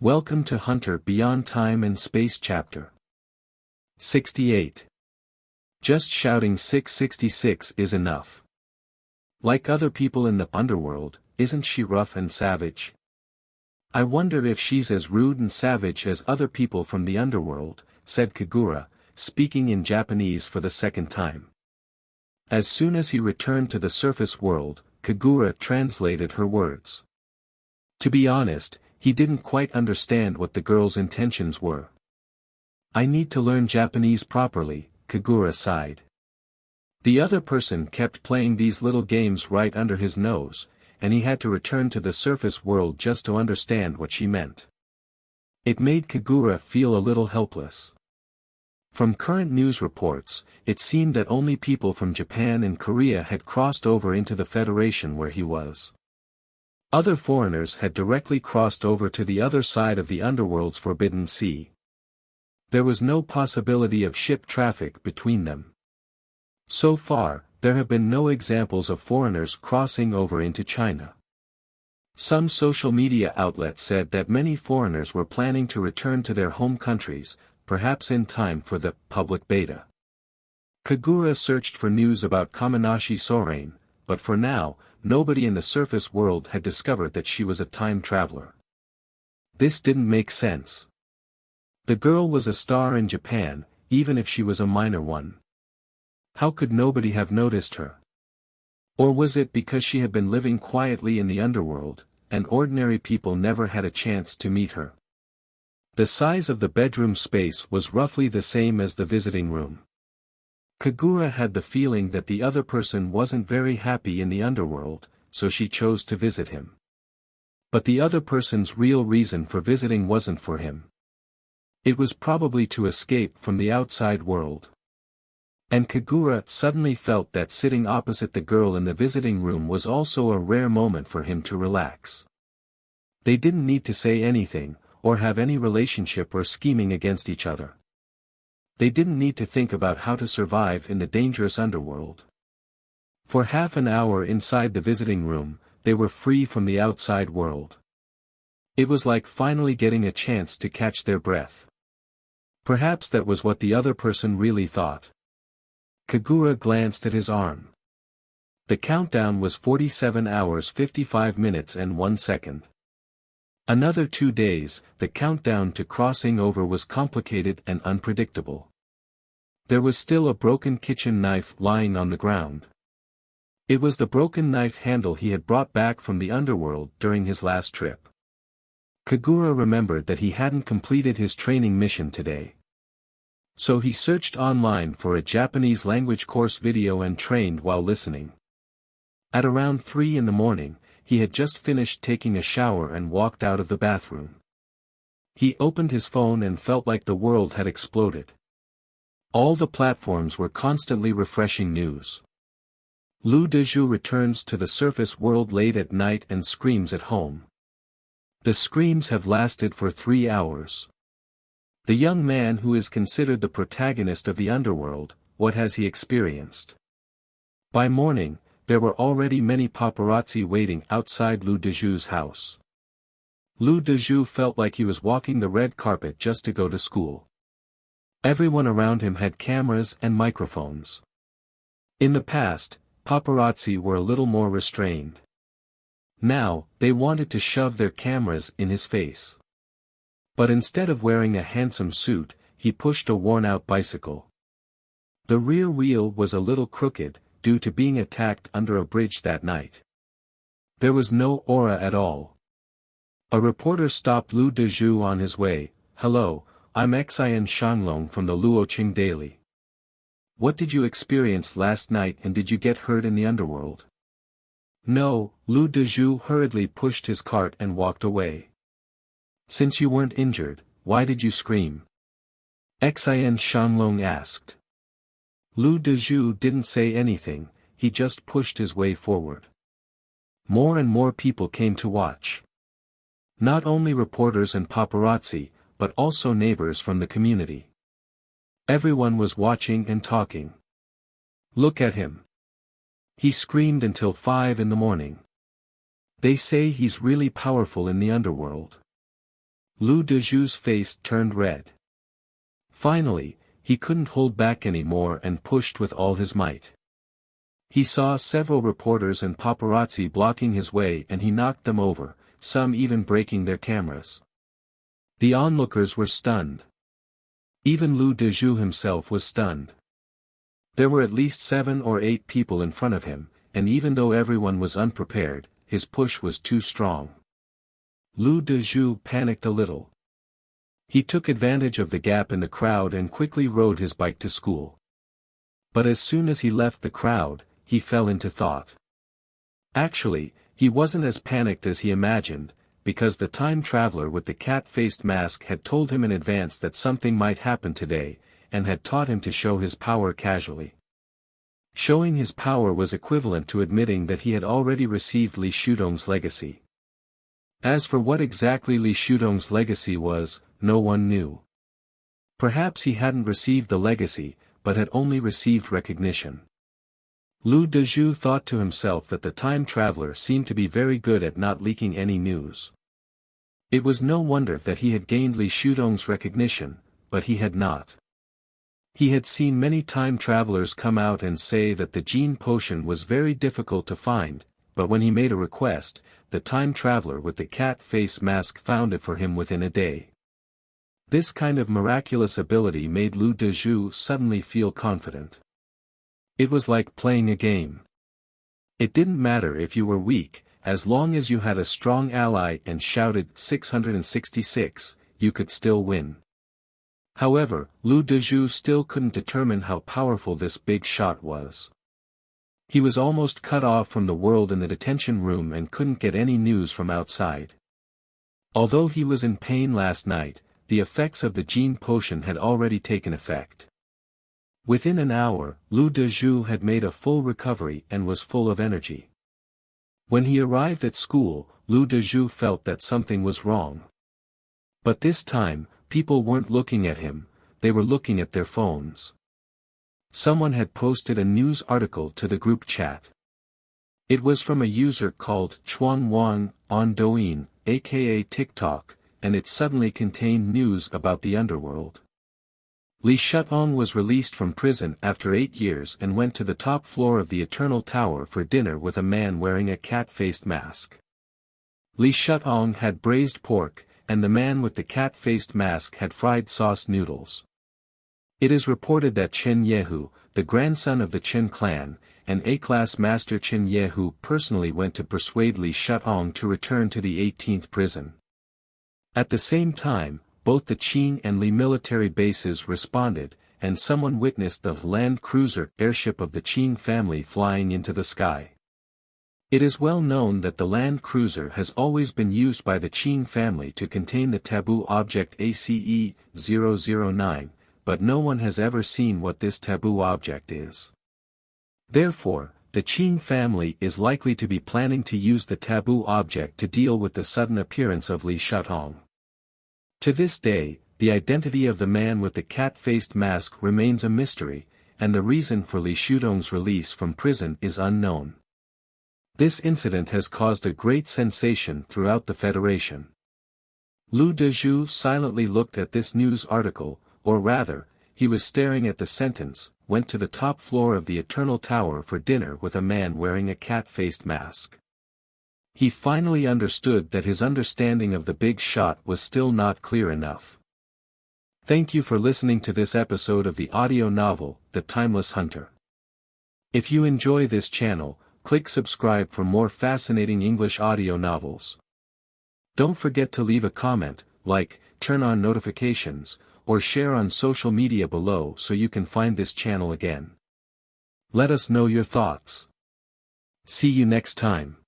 Welcome to Hunter Beyond Time and Space Chapter 68. Just shouting 666 is enough. Like other people in the underworld, isn't she rough and savage? I wonder if she's as rude and savage as other people from the underworld, said Kagura, speaking in Japanese for the second time. As soon as he returned to the surface world, Kagura translated her words. To be honest, he didn't quite understand what the girl's intentions were. I need to learn Japanese properly, Kagura sighed. The other person kept playing these little games right under his nose, and he had to return to the surface world just to understand what she meant. It made Kagura feel a little helpless. From current news reports, it seemed that only people from Japan and Korea had crossed over into the Federation where he was. Other foreigners had directly crossed over to the other side of the underworld's forbidden sea. There was no possibility of ship traffic between them. So far, there have been no examples of foreigners crossing over into China. Some social media outlets said that many foreigners were planning to return to their home countries, perhaps in time for the public beta. Kagura searched for news about Kamanashi Sorain, but for now, nobody in the surface world had discovered that she was a time traveler. This didn't make sense. The girl was a star in Japan, even if she was a minor one. How could nobody have noticed her? Or was it because she had been living quietly in the underworld, and ordinary people never had a chance to meet her? The size of the bedroom space was roughly the same as the visiting room. Kagura had the feeling that the other person wasn't very happy in the underworld, so she chose to visit him. But the other person's real reason for visiting wasn't for him. It was probably to escape from the outside world. And Kagura suddenly felt that sitting opposite the girl in the visiting room was also a rare moment for him to relax. They didn't need to say anything, or have any relationship or scheming against each other. They didn't need to think about how to survive in the dangerous underworld. For half an hour inside the visiting room, they were free from the outside world. It was like finally getting a chance to catch their breath. Perhaps that was what the other person really thought. Kagura glanced at his arm. The countdown was 47 hours 55 minutes and 1 second. Another 2 days, the countdown to crossing over was complicated and unpredictable. There was still a broken kitchen knife lying on the ground. It was the broken knife handle he had brought back from the underworld during his last trip. Kagura remembered that he hadn't completed his training mission today. So he searched online for a Japanese language course video and trained while listening. At around 3 in the morning, he had just finished taking a shower and walked out of the bathroom. He opened his phone and felt like the world had exploded. All the platforms were constantly refreshing news. Lu Dezhu returns to the surface world late at night and screams at home. The screams have lasted for 3 hours. The young man who is considered the protagonist of the underworld, what has he experienced? By morning, there were already many paparazzi waiting outside Lu Dezhu's house. Lu Dezhu felt like he was walking the red carpet just to go to school. Everyone around him had cameras and microphones. In the past, paparazzi were a little more restrained. Now, they wanted to shove their cameras in his face. But instead of wearing a handsome suit, he pushed a worn-out bicycle. The rear wheel was a little crooked, due to being attacked under a bridge that night. There was no aura at all. A reporter stopped Lu Dezhu on his way. "Hello, I'm Xian Shanglong from the Luoqing Daily. What did you experience last night and did you get hurt in the underworld?" "No," Lu Dezhu hurriedly pushed his cart and walked away. "Since you weren't injured, why did you scream?" Xian Shanglong asked. Lu Dezhu didn't say anything, he just pushed his way forward. More and more people came to watch. Not only reporters and paparazzi, but also neighbors from the community. Everyone was watching and talking. "Look at him. He screamed until 5 in the morning. They say he's really powerful in the underworld." Lu Dezhu's face turned red. Finally, he couldn't hold back anymore and pushed with all his might. He saw several reporters and paparazzi blocking his way and he knocked them over, some even breaking their cameras. The onlookers were stunned. Even Lu Dezhu himself was stunned. There were at least 7 or 8 people in front of him, and even though everyone was unprepared, his push was too strong. Lu Dezhu panicked a little. He took advantage of the gap in the crowd and quickly rode his bike to school. But as soon as he left the crowd, he fell into thought. Actually, he wasn't as panicked as he imagined, because the time traveler with the cat-faced mask had told him in advance that something might happen today, and had taught him to show his power casually. Showing his power was equivalent to admitting that he had already received Li Shudong's legacy. As for what exactly Li Shudong's legacy was, no one knew. Perhaps he hadn't received the legacy, but had only received recognition. Lu Dezhu thought to himself that the time traveler seemed to be very good at not leaking any news. It was no wonder that he had gained Li Shudong's recognition, but he had not. He had seen many time travelers come out and say that the gene potion was very difficult to find, but when he made a request, the time traveler with the cat face mask found it for him within a day. This kind of miraculous ability made Lu Dezhu suddenly feel confident. It was like playing a game. It didn't matter if you were weak, as long as you had a strong ally and shouted 666, you could still win. However, Lu Dezhu still couldn't determine how powerful this big shot was. He was almost cut off from the world in the detention room and couldn't get any news from outside. Although he was in pain last night, the effects of the gene potion had already taken effect. Within an hour, Lu Dezhu had made a full recovery and was full of energy. When he arrived at school, Lu Dezhu felt that something was wrong. But this time, people weren't looking at him, they were looking at their phones. Someone had posted a news article to the group chat. It was from a user called Chuang Wang on Douyin, aka TikTok, and it suddenly contained news about the underworld. Li Shudong was released from prison after 8 years and went to the top floor of the Eternal Tower for dinner with a man wearing a cat-faced mask. Li Shudong had braised pork, and the man with the cat-faced mask had fried sauce noodles. It is reported that Chen Yehu, the grandson of the Chen clan, and A-class master Chen Yehu personally went to persuade Li Shudong to return to the 18th prison. At the same time, both the Qing and Li military bases responded, and someone witnessed the land cruiser airship of the Qing family flying into the sky. It is well known that the land cruiser has always been used by the Qing family to contain the taboo object ACE-009, but no one has ever seen what this taboo object is. Therefore, the Qing family is likely to be planning to use the taboo object to deal with the sudden appearance of Li Shudong. To this day, the identity of the man with the cat-faced mask remains a mystery, and the reason for Li Shudong's release from prison is unknown. This incident has caused a great sensation throughout the Federation. Lu Dezhu silently looked at this news article, or rather, he was staring at the sentence, went to the top floor of the Eternal Tower for dinner with a man wearing a cat-faced mask. He finally understood that his understanding of the big shot was still not clear enough. Thank you for listening to this episode of the audio novel, The Timeless Hunter. If you enjoy this channel, click subscribe for more fascinating English audio novels. Don't forget to leave a comment, like, turn on notifications, or share on social media below so you can find this channel again. Let us know your thoughts. See you next time.